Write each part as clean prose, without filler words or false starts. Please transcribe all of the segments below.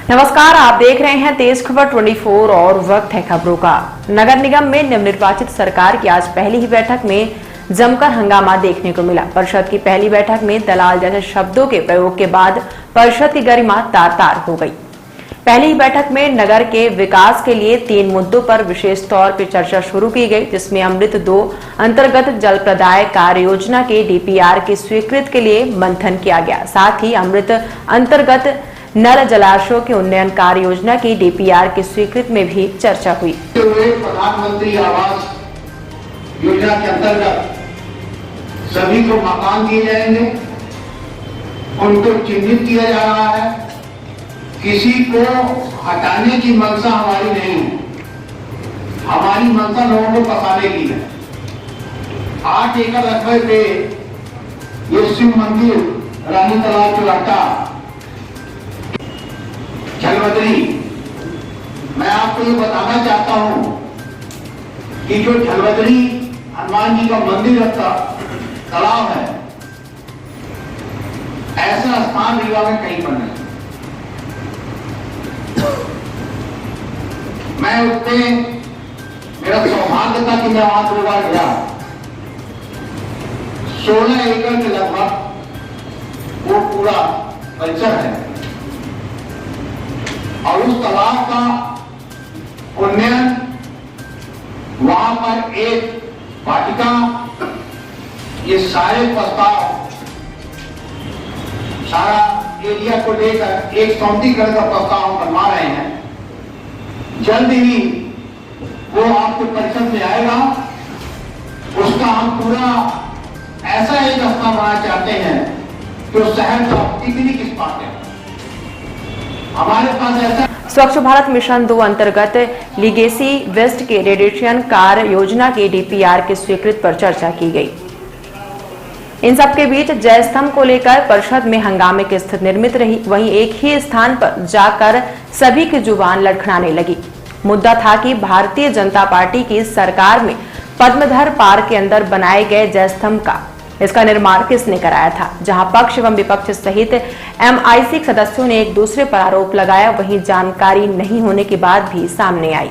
नमस्कार, आप देख रहे हैं तेज खबर 24 और वक्त है खबरों का। नगर निगम में नवनिर्वाचित सरकार की आज पहली ही बैठक में जमकर हंगामा देखने को मिला। परिषद की पहली बैठक में दलाल जैसे शब्दों के प्रयोग के बाद परिषद की गरिमा तार-तार हो गई। पहली ही बैठक में नगर के विकास के लिए 3 मुद्दों पर विशेष तौर पर चर्चा शुरू की गई, जिसमें अमृत 2 अंतर्गत जल प्रदाय कार्य योजना के डीपीआर की स्वीकृति के लिए मंथन किया गया। साथ ही अमृत अंतर्गत नल जलाशयों के उन्नयन कार्य योजना की डीपीआर की स्वीकृति में भी चर्चा हुई। प्रधानमंत्री आवास योजना के अंतर्गत सभी को मकान दिए जाएंगे, उनको चिन्हित किया जा रहा है। किसी को हटाने की मंशा हमारी नहीं है, हमारी मंशा लोगों को बसाने की है। 8 एकड़ रकबे पे ये शिव मंदिर रानी तालाब चौराहा झलवदरी, मैं आपको ये बताना चाहता हूं कि जो झलवदरी हनुमान जी का मंदिर तालाब है, ऐसा स्थान रीवा में कहीं पर नहीं। मैं उसमें मेरा सौभाग्य था कि मैं वहां 2 बार गया। 16 एकड़ के लगभग वो पूरा कल्चर है और उस तालाब का उन्नयन, वहां पर एक वाटिका, ये सारे प्रस्ताव सारा एरिया को लेकर एक सौंदर्यीकरण का प्रस्ताव हम बनवा रहे हैं। जल्द ही वो आपके परिषद में आएगा। उसका हम पूरा ऐसा एक रास्ता बनाना चाहते हैं जो शहर का पिकनिक स्पॉट है। हमारे पास ऐसा स्वच्छ भारत मिशन 2 अंतर्गत लीगेसी वेस्ट के रेडिएशन कार्य योजना की डीपीआर की स्वीकृति पर चर्चा की गई। इन सबके बीच जय स्तंभ को लेकर परिषद में हंगामे की स्थिति निर्मित रही। वहीं एक ही स्थान पर जाकर सभी की जुबान लड़खड़ाने लगी। मुद्दा था कि भारतीय जनता पार्टी की सरकार में पद्मधर पार्क के अंदर बनाए गए जय स्तंभ का इसका निर्माण किसने कराया था। जहां पक्ष एवं विपक्ष सहित एमआईसी सदस्यों ने एक दूसरे पर आरोप लगाया, वहीं जानकारी नहीं होने की बात भी सामने आई।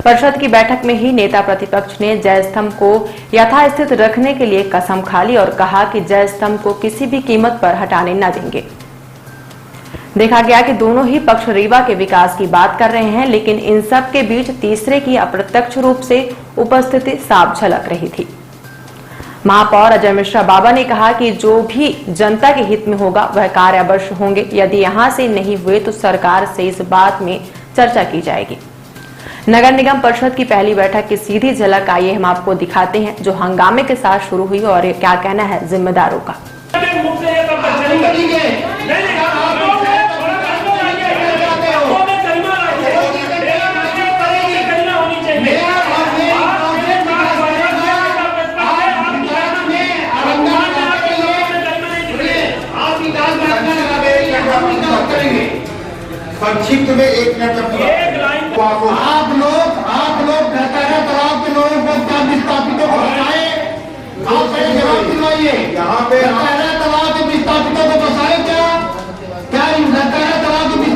परिषद की बैठक में ही नेता प्रतिपक्ष ने जय स्तंभ को यथास्थित रखने के लिए कसम खा ली और कहा कि जय स्तंभ को किसी भी कीमत पर हटाने न देंगे। देखा गया कि दोनों ही पक्ष रीवा के विकास की बात कर रहे हैं, लेकिन इन सब के बीच तीसरे की अप्रत्यक्ष रूप से उपस्थिति साफ झलक रही थी। महापौर अजय मिश्रा बाबा ने कहा कि जो भी जनता के हित में होगा वह कार्य अवश्य होंगे। यदि यहां से नहीं हुए तो सरकार से इस बात में चर्चा की जाएगी। नगर निगम परिषद की पहली बैठक की सीधी झलक आइए हम आपको दिखाते हैं, जो हंगामे के साथ शुरू हुई और क्या कहना है जिम्मेदारों का। संक्षिप्त में 1 मिनट आप लोग गहतारा तालाब के लोगों को क्या विस्थापितों को बचाए, आप जवाब दिलवाइए। यहाँ पे गहतारा तालाब के विस्थापितों को बचाए क्या गहतारा तालाब के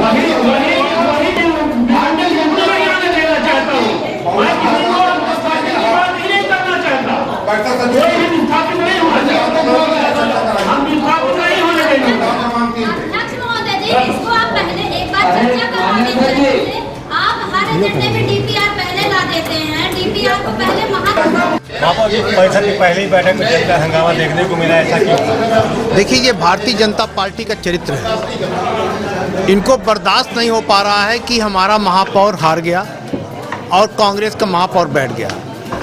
परिषद की पहली बैठक में जनता हंगामा देखने को मिला, ऐसा क्यों? देखिए, ये भारतीय जनता पार्टी का चरित्र है। इनको बर्दाश्त नहीं हो पा रहा है कि हमारा महापौर हार गया और कांग्रेस का महापौर बैठ गया।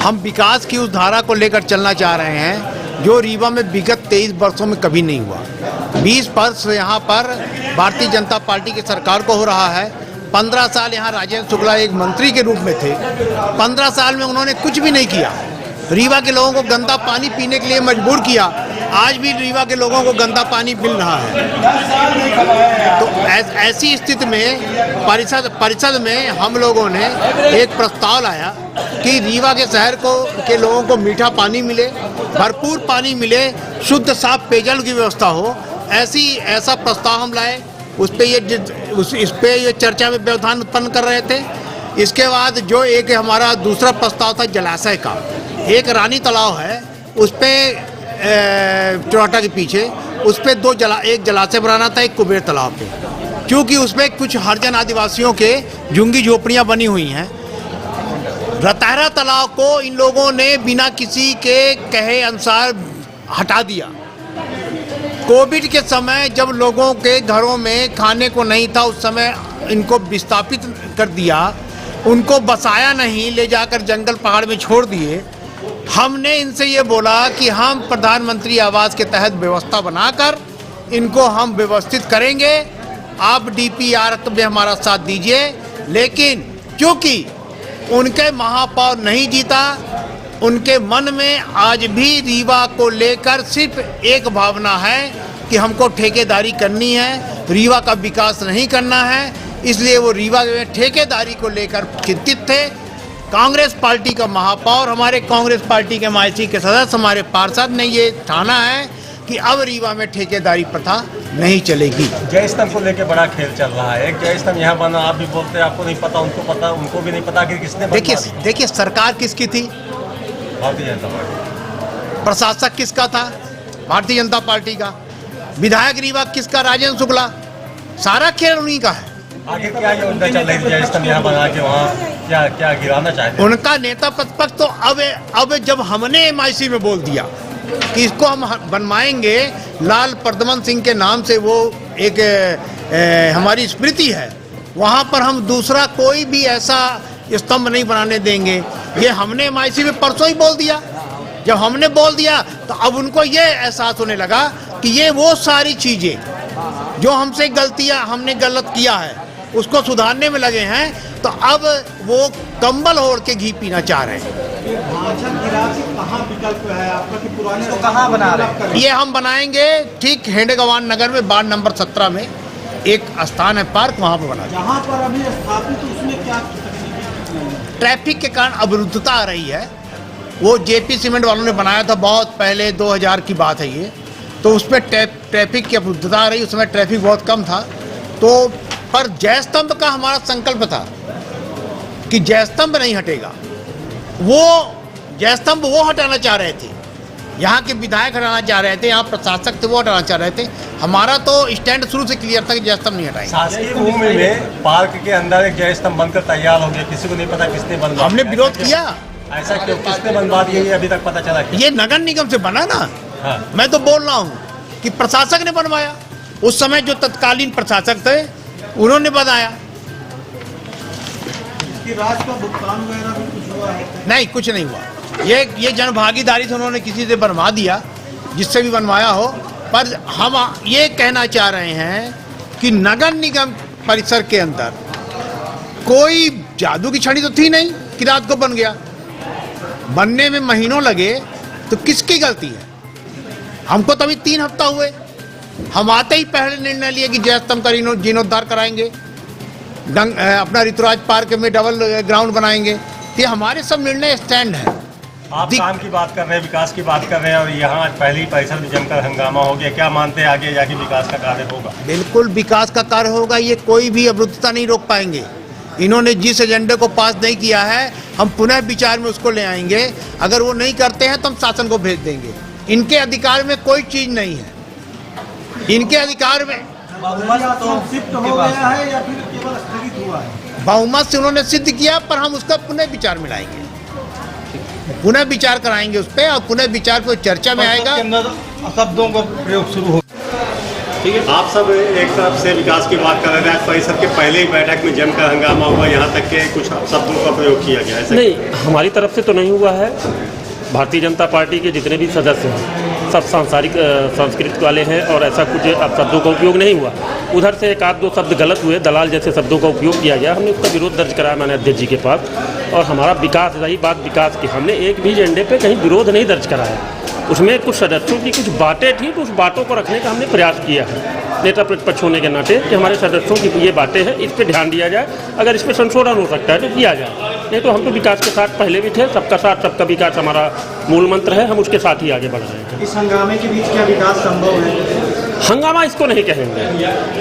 हम विकास की उस धारा को लेकर चलना चाह रहे हैं जो रीवा में विगत 23 वर्षों में कभी नहीं हुआ। 20 वर्ष यहाँ पर भारतीय जनता पार्टी की सरकार को हो रहा है। 15 साल यहाँ राजेंद्र शुक्ला एक मंत्री के रूप में थे। 15 साल में उन्होंने कुछ भी नहीं किया। रीवा के लोगों को गंदा पानी पीने के लिए मजबूर किया। आज भी रीवा के लोगों को गंदा पानी मिल रहा है। तो ऐसी स्थिति में परिषद में हम लोगों ने एक प्रस्ताव लाया कि रीवा के शहर के लोगों को मीठा पानी मिले, भरपूर पानी मिले, शुद्ध साफ पेयजल की व्यवस्था हो। ऐसा प्रस्ताव हम लाए। उस पे ये चर्चा में व्यवधान उत्पन्न कर रहे थे। इसके बाद जो एक हमारा दूसरा प्रस्ताव था जलाशय का, एक रानी तालाब है उस पे चौराटा के पीछे, उस पे एक जलाशय बनाना था, एक कुबेर तालाब पे, क्योंकि उसमें कुछ हरिजन आदिवासियों के झुग्गी झोपड़ियाँ बनी हुई हैं। रताहरा तालाब को इन लोगों ने बिना किसी के कहे अनुसार हटा दिया। कोविड के समय जब लोगों के घरों में खाने को नहीं था, उस समय इनको विस्थापित कर दिया, उनको बसाया नहीं, ले जाकर जंगल पहाड़ में छोड़ दिए। हमने इनसे ये बोला कि हम प्रधानमंत्री आवास के तहत व्यवस्था बनाकर इनको हम व्यवस्थित करेंगे, आप डीपीआर में हमारा साथ दीजिए। लेकिन क्योंकि उनके महापौर नहीं जीता, उनके मन में आज भी रीवा को लेकर सिर्फ एक भावना है कि हमको ठेकेदारी करनी है, रीवा का विकास नहीं करना है, इसलिए वो रीवा में ठेकेदारी को लेकर चिंतित थे। कांग्रेस पार्टी का महापौर, हमारे कांग्रेस पार्टी के मायसी के सदस्य, हमारे पार्षद ने ये ठाना है कि अब रीवा में ठेकेदारी प्रथा नहीं चलेगी। जय स्तंभ को लेकर बड़ा खेल चल रहा है। एक जय स्तंभ यहाँ बना, आप भी बोलते हैं आपको नहीं पता, उनको पता, उनको भी नहीं पता कि किसने बनवाया। देखिए सरकार किसकी थी? भारतीय जनता पार्टी। प्रशासक किसका था? भारतीय जनता पार्टी का। विधायक रीवा किसका? राजेंद्र शुक्ला। सारा खेल उन्हीं का है। आगे क्या योजना चल रही थी जय स्तंभ यहाँ बना के, वहाँ क्या क्या गिराना चाहते? उनका नेता प्रतिपक्ष तो अब जब हमने एमआईसी में बोल दिया कि इसको हम बनवाएंगे, लाल प्रदमन सिंह के नाम से वो एक हमारी स्मृति है, वहाँ पर हम दूसरा कोई भी ऐसा स्तंभ नहीं बनाने देंगे। ये हमने एमआईसी में परसों ही बोल दिया। जब हमने बोल दिया तो अब उनको ये एहसास होने लगा कि ये वो सारी चीज़ें जो हमसे गलतियाँ हमने गलत किया है उसको सुधारने में लगे हैं, तो अब वो कंबल ओढ़ के घी पीना चाह रहे हैं। कहाँ विकल्प है आपका कि पुराने तो कहाँ बना रहे हैं? ये हम बनाएंगे ठीक हेंडेगवान नगर में वार्ड नंबर 17 में एक स्थान है पार्क, वहाँ पर बना। जहाँ पर अभी स्थापित उसमें क्या ट्रैफिक के कारण अवरुद्धता आ रही है। वो जेपी सीमेंट वालों ने बनाया था बहुत पहले, 2000 की बात है ये, तो उस पर ट्रैफिक की अवरुद्धता आ रही, उसमें ट्रैफिक बहुत कम था। तो पर जय स्तंभ का हमारा संकल्प था कि जय स्तंभ नहीं हटेगा। वो जय स्तंभ वो हटाना चाह रहे थे, यहाँ के विधायक हटाना चाह रहे थे, यहाँ प्रशासक थे वो हटाना चाह रहे थे। हमारा तो स्टैंड शुरू से क्लियर था कि जय स्तंभ नहीं हटाएंगे। शासकीय भूमि में पार्क के अंदर एक जय स्तंभ बनकर तैयार हो गया, किसी को नहीं पता किसने बनवाया। हमने विरोध किया। ऐसा क्यों? किसने बनवा दिया ये अभी तक पता चला? ये नगर निगम से बना ना। हाँ। मैं तो बोल रहा हूँ कि प्रशासक ने बनवाया। उस समय जो तत्कालीन प्रशासक थे उन्होंने बनाया। राज का भुगतान वगैरह भी कुछ हुआ है? नहीं, कुछ नहीं हुआ। ये जन भागीदारी से उन्होंने किसी से बनवा दिया, जिससे भी बनवाया हो। पर हम ये कहना चाह रहे हैं कि नगर निगम परिसर के अंदर कोई जादू की छड़ी तो थी नहीं कि रात को बन गया। बनने में महीनों लगे तो किसकी गलती है? हमको तो अभी 3 हफ्ता हुए। हम आते ही पहले निर्णय लिए कि जय स्तंभ का जीर्णोद्धार कराएंगे, अपना ऋतुराज पार्क में डबल ग्राउंड बनाएंगे। ये हमारे सब निर्णय स्टैंड है। आप काम की बात कर रहे हैं, विकास की बात कर रहे हैं, और यहाँ आज पहले ही परिसर में जमकर हंगामा हो गया। क्या मानते हैं आगे जाके विकास का कार्य होगा? बिल्कुल विकास का कार्य होगा। ये कोई भी अवरुद्धता नहीं रोक पाएंगे। इन्होंने जिस एजेंडे को पास नहीं किया है, हम पुनः विचार में उसको ले आएंगे। अगर वो नहीं करते हैं तो हम शासन को भेज देंगे। इनके अधिकार में कोई चीज नहीं है। इनके अधिकार में सिद्ध हो गया है या फिर केवल स्थगित हुआ है? बहुमत से उन्होंने सिद्ध किया, पर हम उसका पुनः विचार में लाएंगे, पुनः विचार कराएंगे उस पर, और पुनः विचार को चर्चा में आएगा। शब्दों का प्रयोग शुरू हो। ठीक है, आप सब एक तरफ से विकास की बात कर रहे हैं, आज परिसर के पहले ही बैठक में जमकर हंगामा हुआ, यहाँ तक के कुछ शब्दों का प्रयोग किया गया है। नहीं, हमारी तरफ से तो नहीं हुआ है। भारतीय जनता पार्टी के जितने भी सदस्य हैं सब सांसारिक संस्कृत वाले हैं और ऐसा कुछ अब शब्दों का उपयोग नहीं हुआ। उधर से एक आध दो शब्द गलत हुए, दलाल जैसे शब्दों का उपयोग किया गया। हमने उसका विरोध दर्ज कराया माननीय अध्यक्ष जी के पास। और हमारा विकास, रही बात विकास की, हमने एक भी एजेंडे पे कहीं विरोध नहीं दर्ज कराया। उसमें कुछ सदस्यों की कुछ बातें थी, तो उस बातों को रखने का हमने प्रयास किया है नेता प्रतिपक्ष होने के नाते कि हमारे सदस्यों की ये बातें हैं, इस पर ध्यान दिया जाए। अगर इस पर संशोधन हो सकता है तो किया जाए, नहीं तो हम तो विकास के साथ पहले भी थे। सबका साथ सबका विकास हमारा मूल मंत्र है, हम उसके साथ ही आगे बढ़ रहे हैं। इस हंगामे के बीच क्या विकास संभव है? हंगामा इसको नहीं कहेंगे,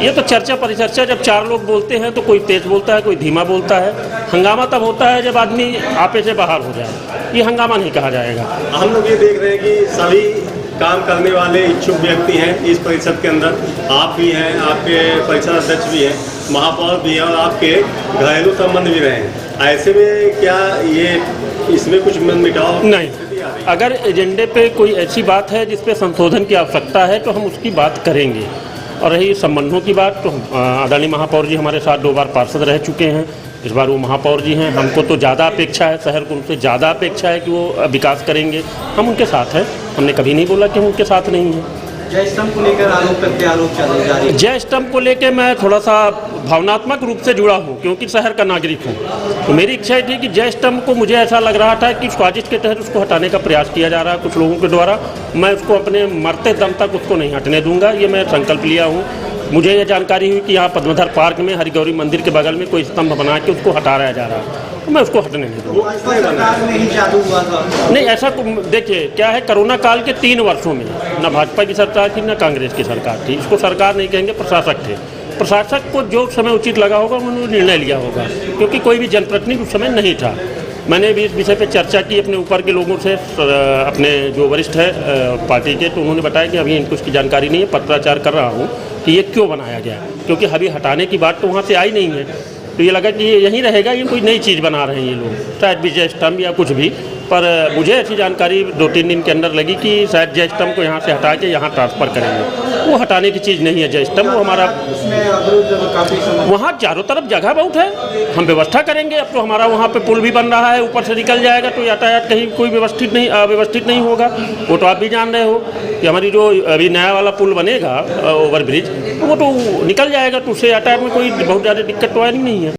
ये तो चर्चा परिचर्चा। जब चार लोग बोलते हैं तो कोई तेज बोलता है, कोई धीमा बोलता है। हंगामा तब होता है जब आदमी आपे से बाहर हो जाए, ये हंगामा नहीं कहा जाएगा। हम लोग ये देख रहे हैं कि सभी काम करने वाले इच्छुक व्यक्ति हैं इस परिषद के अंदर। आप भी हैं, आपके परिषद अध्यक्ष भी हैं, महापौर भी हैं और आपके घरेलू संबंध भी रहे हैं। ऐसे में क्या ये इसमें कुछ मिटाव नहीं, अगर एजेंडे पे कोई ऐसी बात है जिस पे संशोधन की आवश्यकता है तो हम उसकी बात करेंगे। और रही संबंधों की बात, तो आदरणीय महापौर जी हमारे साथ 2 बार पार्षद रह चुके हैं, इस बार वो महापौर जी हैं। हमको तो ज़्यादा अपेक्षा है, शहर को उनसे ज़्यादा अपेक्षा है कि वो विकास करेंगे। हम उनके साथ हैं, हमने कभी नहीं बोला कि हम उनके साथ नहीं हैं। जय स्तंभ को लेकर आरोप प्रत्यारोप चल जारी है। जय स्तंभ को लेकर मैं थोड़ा सा भावनात्मक रूप से जुड़ा हूँ, क्योंकि शहर का नागरिक हूँ। तो मेरी इच्छा थी कि जय स्तंभ को, मुझे ऐसा लग रहा था कि साजिश के तहत उसको हटाने का प्रयास किया जा रहा है कुछ लोगों के द्वारा। मैं उसको अपने मरते दम तक उसको नहीं हटने दूंगा, ये मैं संकल्प लिया हूँ। मुझे ये जानकारी हुई कि यहाँ पद्मधर पार्क में हरिगौरी मंदिर के बगल में कोई स्तंभ बना के उसको हटाया जा रहा है, तो मैं उसको हटने नहीं दूँगा। सरकार में ही जादू हुआ था। नहीं, ऐसा देखिए क्या है, कोरोना काल के 3 वर्षों में न भाजपा की सरकार थी न कांग्रेस की सरकार थी। इसको सरकार नहीं कहेंगे, प्रशासक थे। प्रशासक को जो समय उचित लगा होगा उन्होंने निर्णय लिया होगा, क्योंकि कोई भी जनप्रतिनिधि उस समय नहीं था। मैंने भी इस विषय पर चर्चा की अपने ऊपर के लोगों से, अपने जो वरिष्ठ है पार्टी के, तो उन्होंने बताया कि अभी इनको इसकी जानकारी नहीं है। पत्राचार कर रहा हूँ कि ये क्यों बनाया गया, क्योंकि अभी हटाने की बात तो वहाँ से आई नहीं है। तो ये लगा कि ये यहीं रहेगा, ये कोई नई चीज़ बना रहे हैं ये लोग, शायद विजय स्तंभ या कुछ भी। पर मुझे ऐसी जानकारी 2-3 दिन के अंदर लगी कि शायद जय स्तंभ को यहाँ से हटा के यहाँ ट्रांसफ़र करेंगे। वो हटाने की चीज़ नहीं है जय स्तंभ, वो हमारा वहाँ चारों तरफ जगह बहुत है, हम व्यवस्था करेंगे। अब तो हमारा वहाँ पे पुल भी बन रहा है, ऊपर से निकल जाएगा तो यातायात कहीं कोई अव्यवस्थित नहीं होगा। वो तो आप भी जान रहे हो कि हमारी जो अभी नया वाला पुल बनेगा ओवरब्रिज, वो तो निकल जाएगा, तो उससे यातायात में कोई बहुत ज़्यादा दिक्कत तो आनी नहीं है।